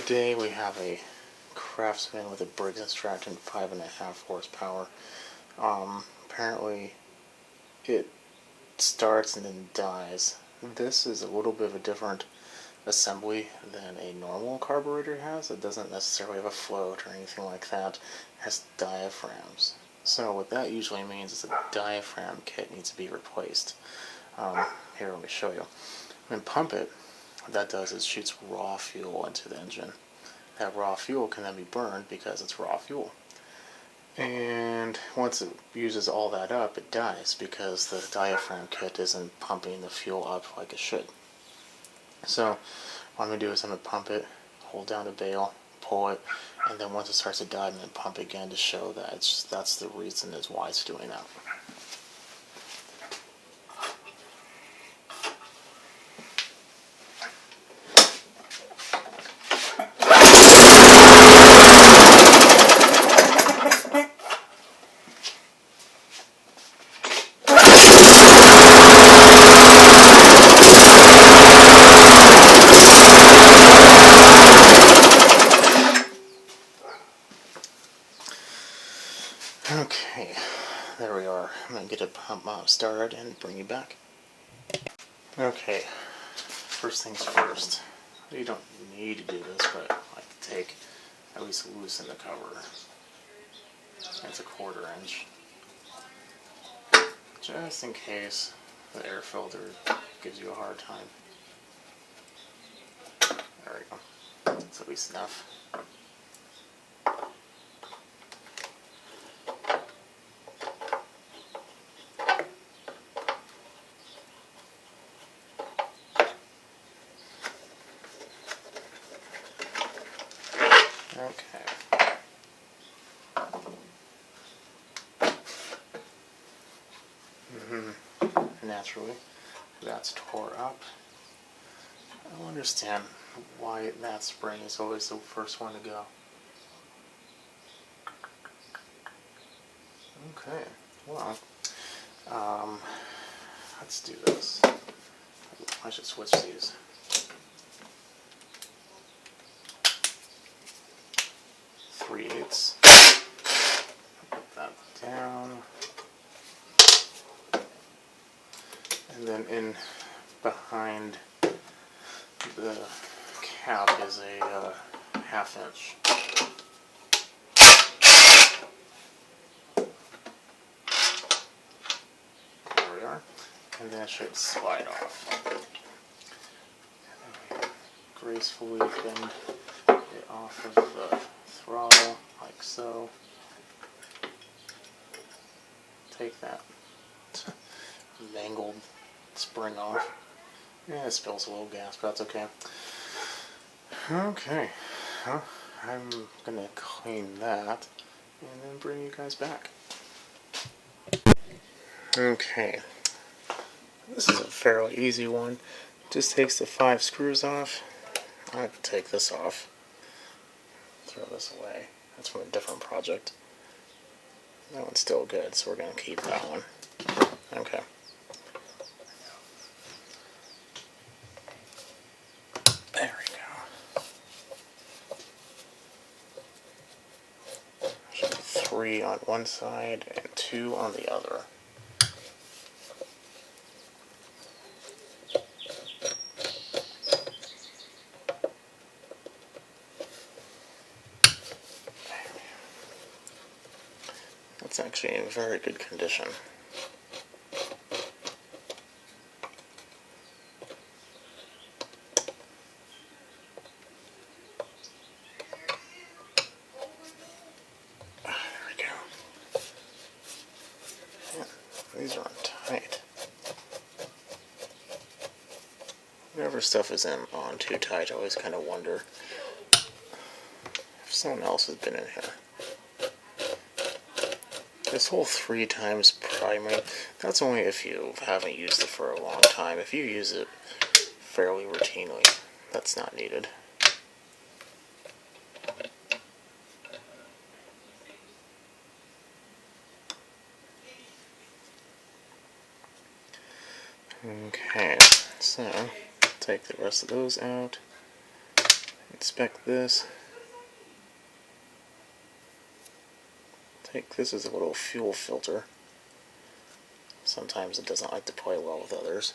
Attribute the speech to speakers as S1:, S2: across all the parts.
S1: Today we have a Craftsman with a Briggs extraction 5.5 horsepower. Apparently it starts and then dies. This is a little bit of a different assembly than a normal carburetor has. It doesn't necessarily have a float or anything like that. It has diaphragms. So what that usually means is a diaphragm kit needs to be replaced. Here, let me show you. When pump it, what that does is shoots raw fuel into the engine. That raw fuel can then be burned because it's raw fuel. And once it uses all that up, it dies because the diaphragm kit isn't pumping the fuel up like it should. So what I'm going to do is I'm going to pump it, hold down the bail, pull it, and then once it starts to die, I'm going to pump again to show that that's the reason is why it's doing that. Okay, there we are. I'm going to get a pump started and bring you back. Okay, first things first. You don't need to do this, but I like to at least loosen the cover. It's a 1/4 inch. Just in case the air filter gives you a hard time. There we go. That's at least enough. Okay. Naturally, that's tore up. I don't understand why that spring is always the first one to go. Okay, well, let's do this. I should switch these. Three-eighths. Put that down. And then in behind the cap is a 1/2 inch. There we are. And then it should slide off. Gracefully bend it off of the throttle like so. Take that mangled spring off. Yeah, it spills a little gas, but that's okay. Okay, well, I'm gonna clean that and then bring you guys back. Okay, this is a fairly easy one. Just takes the 5 screws off. I have to take this off. Throw this away. That's from a different project. That one's still good, so we're gonna keep that one. Okay. There we go. Should be 3 on one side and 2 on the other. That's actually in very good condition. These are tight. Whenever stuff is on too tight, I always kind of wonder if someone else has been in here. This whole 3 times primer, that's only if you haven't used it for a long time. If you use it fairly routinely, that's not needed. Okay, so take the rest of those out, Inspect this. Take this as a little fuel filter. Sometimes it doesn't like to play well with others.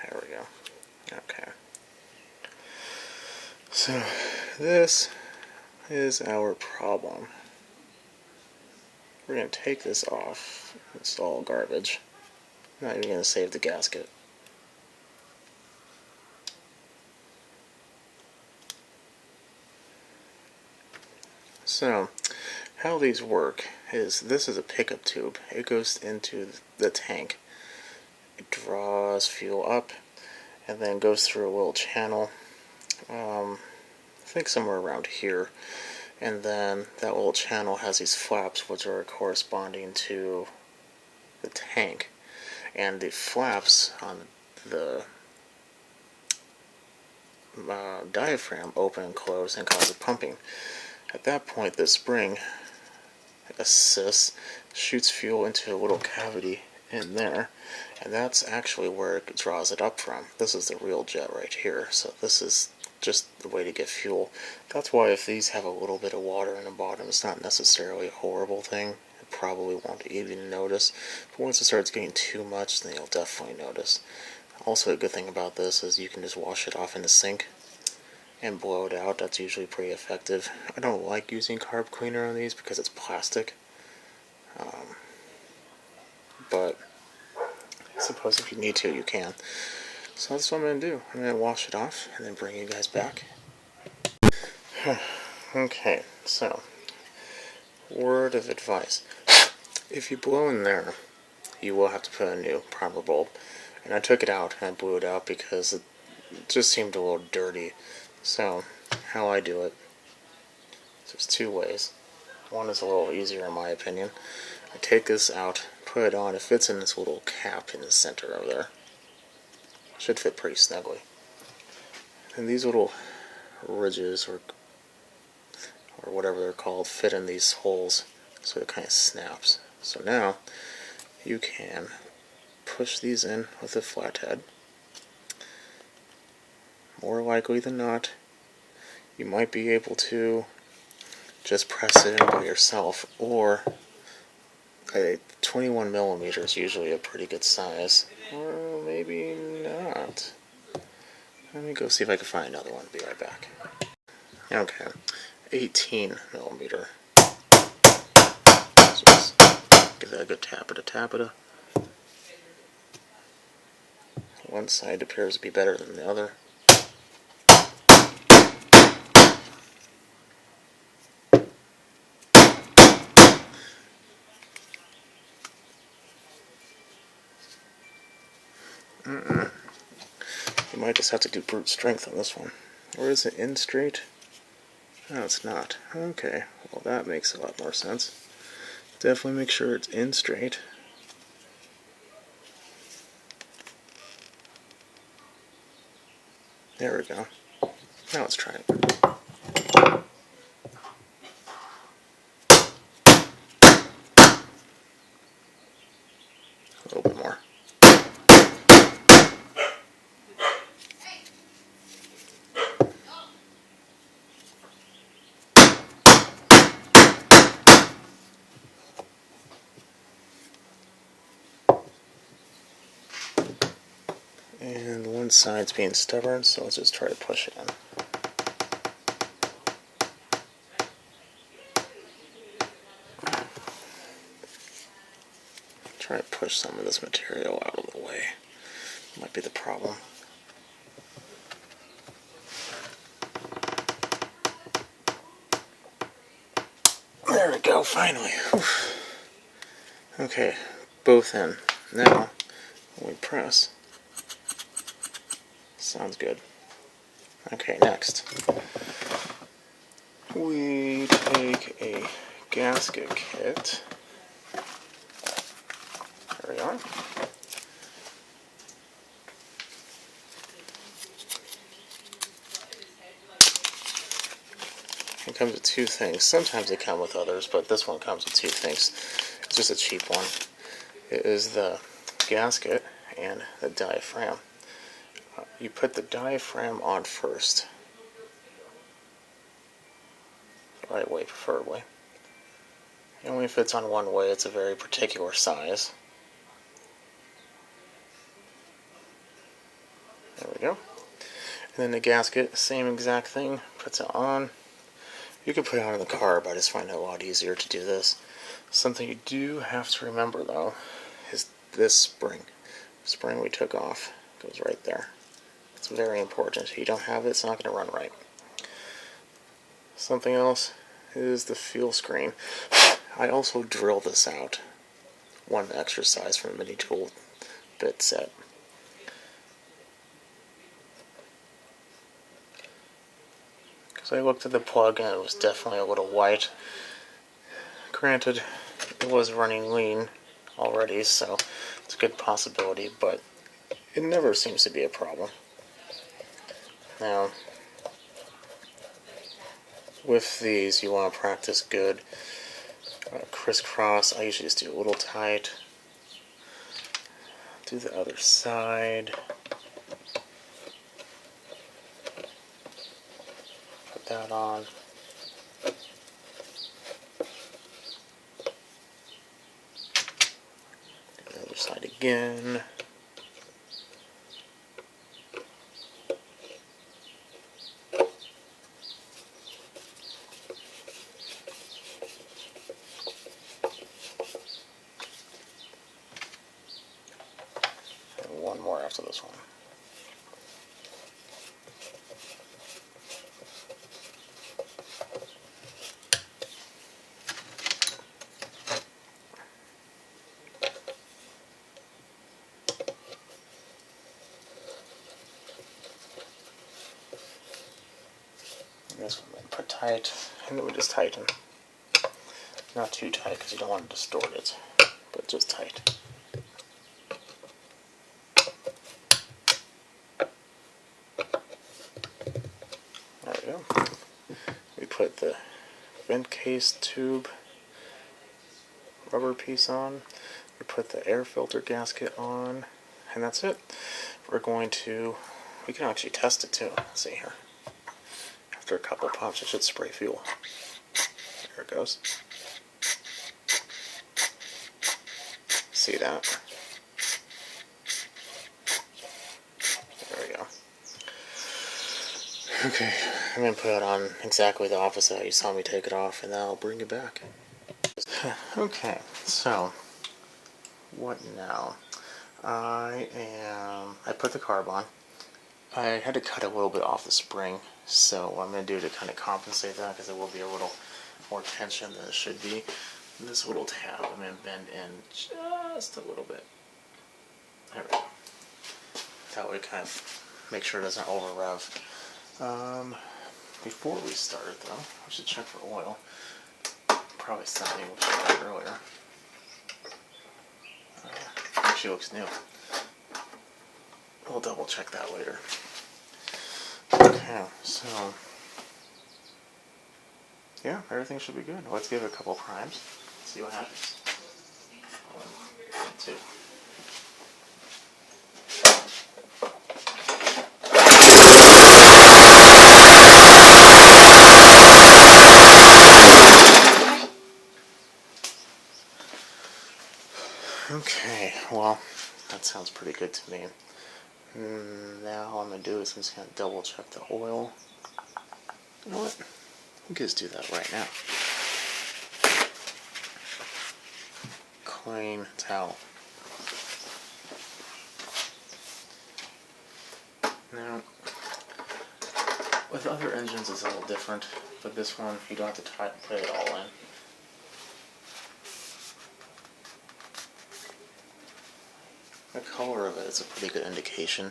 S1: There we go. Okay. So this is our problem. We're going to take this off. It's all garbage. I'm not even going to save the gasket. So, how these work is this is a pickup tube. It goes into the tank. It draws fuel up and then goes through a little channel. I think somewhere around here. And then that little channel has these flaps which are corresponding to the tank. And the flaps on the diaphragm open and close and cause a pumping. At that point, the spring assists, shoots fuel into a little cavity in there, and that's actually where it draws it up from. This is the real jet right here, so this is just the way to get fuel. That's why if these have a little bit of water in the bottom, it's not necessarily a horrible thing. It probably won't even notice, but once it starts getting too much, then you'll definitely notice. Also, a good thing about this is you can just wash it off in the sink and blow it out. That's usually pretty effective. I don't like using carb cleaner on these because it's plastic. But I suppose if you need to, you can. So that's what I'm going to do. I'm going to wash it off and then bring you guys back. Okay, so word of advice. If you blow in there, you will have to put a new primer bulb. And I took it out and I blew it out because it just seemed a little dirty. So, how I do it, there's two ways. One is a little easier in my opinion. I take this out, put it on, it fits in this little cap in the center over there. Should fit pretty snugly. And these little ridges, or whatever they're called, fit in these holes, so it kind of snaps. So now, you can push these in with a flathead. More likely than not, you might be able to just press it in by yourself, or a 21 millimeter is usually a pretty good size, or maybe not. Let me go see if I can find another one. Be right back. Okay, 18 millimeter. Just give that a good tapita. One side appears to be better than the other. You might just have to do brute strength on this one. Or is it in straight? No, it's not. Okay, well that makes a lot more sense. Definitely make sure it's in straight. There we go. Now let's try it. A little bit more. And one side's being stubborn, so let's just try to push it in. Try to push some of this material out of the way. Might be the problem. There we go, finally. Whew. Okay, both in. Now, when we press, sounds good. Okay, next. We take a gasket kit. There we are. It comes with two things. Sometimes they come with others, but this one comes with two things. It's just a cheap one. It is the gasket and the diaphragm. you put the diaphragm on first. The right way, preferably. It only fits on one way, it's a very particular size. There we go. And then the gasket, same exact thing, puts it on. You can put it on in the car, but I just find it a lot easier to do this. Something you do have to remember, though, is this spring. The spring we took off goes right there. It's very important. If you don't have it, it's not going to run right. Something else is the fuel screen. I also drilled this out. One exercise from a mini tool bit set. Because I looked at the plug and it was definitely a little white. Granted, it was running lean already, so it's a good possibility, but it never seems to be a problem. Now, with these, you want to practice good crisscross. I usually just do a little tight. Do the other side. Put that on. Do the other side again. One more after this one. And this one we put tight, and then we just tighten. Not too tight because you don't want to distort it, but just tight. There we go. We put the vent case tube rubber piece on. We put the air filter gasket on, and that's it. We can actually test it too. Let's see here. After a couple pumps, it should spray fuel. There it goes. See that? There we go. Okay, I'm going to put it on exactly the opposite how you saw me take it off, and then I'll bring it back. Okay, so what now? I put the carb on. I had to cut a little bit off the spring, so what I'm going to do to kind of compensate that, because it will be a little more tension than it should be, this little tab I'm going to bend in just a little bit. There we go. That way kind of make sure it doesn't over rev. Before we start though, we should check for oil. Probably something we should check earlier. Actually looks new. We'll double check that later. Okay, so yeah, everything should be good. Let's give it a couple primes. See what happens. 1, 2. Okay, well, that sounds pretty good to me. Now all I'm going to do is I'm just going to double check the oil. You know what? We can just do that right now. Clean towel. Now, with other engines it's a little different, but this one you don't have to put it all in. The color of it is a pretty good indication.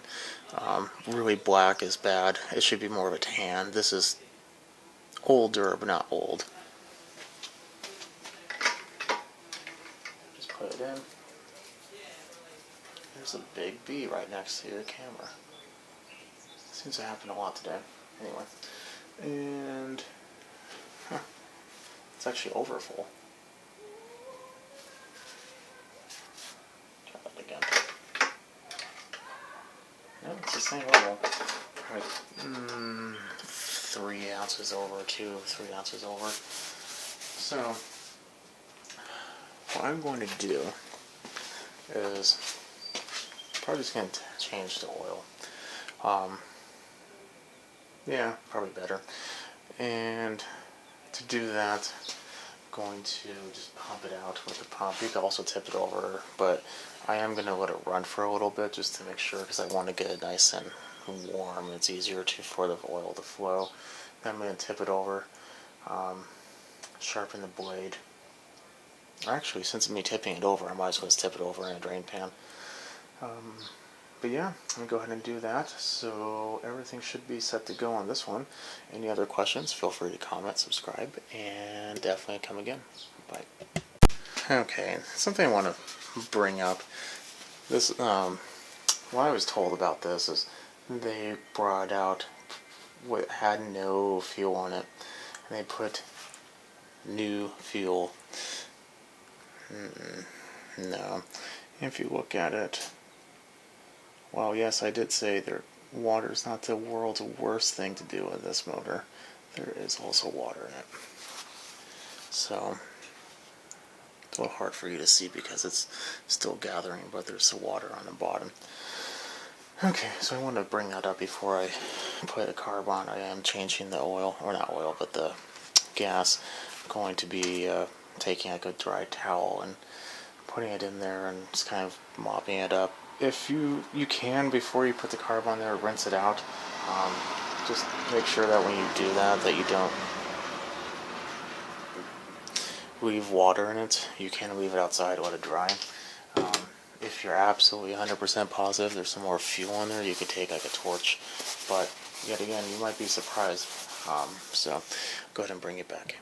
S1: Really black is bad. It should be more of a tan. This is older, but not old. Just put it in. There's a big bee right next to your camera. Seems to happen a lot today. Anyway. And it's actually over full. Try that again. No, it's same oil, probably 3 ounces over, 2 or 3 ounces over. So what I'm going to do is probably just going to change the oil. Yeah, probably better. And to do that, I'm going to just pump it out with the pump. You can also tip it over, but I am going to let it run for a little bit just to make sure, because I want to get it nice and warm. It's easier for the oil to flow. Then I'm going to tip it over, sharpen the blade. Actually, since I'm tipping it over, I might as well just tip it over in a drain pan. But yeah, I'm going to go ahead and do that. So everything should be set to go on this one. Any other questions, feel free to comment, subscribe, and definitely come again. Bye. Okay, something I want to bring up. This, what I was told about this is they brought out what had no fuel in it, and they put new fuel. No. If you look at it, well, yes, I did say water is not the world's worst thing to do with this motor. There is also water in it. So, it's a little hard for you to see because it's still gathering, but there's some water on the bottom. Okay, so I wanted to bring that up before I put a carb on. I am changing the oil, or not oil, but the gas. I'm going to be taking like a dry towel and putting it in there and just kind of mopping it up. If you can, before you put the carb on there, rinse it out. Just make sure that when you do that you don't leave water in it. You can leave it outside, let it dry. If you're absolutely 100% positive there's some more fuel in there, you could take like a torch. But yet again, you might be surprised. So go ahead and bring it back.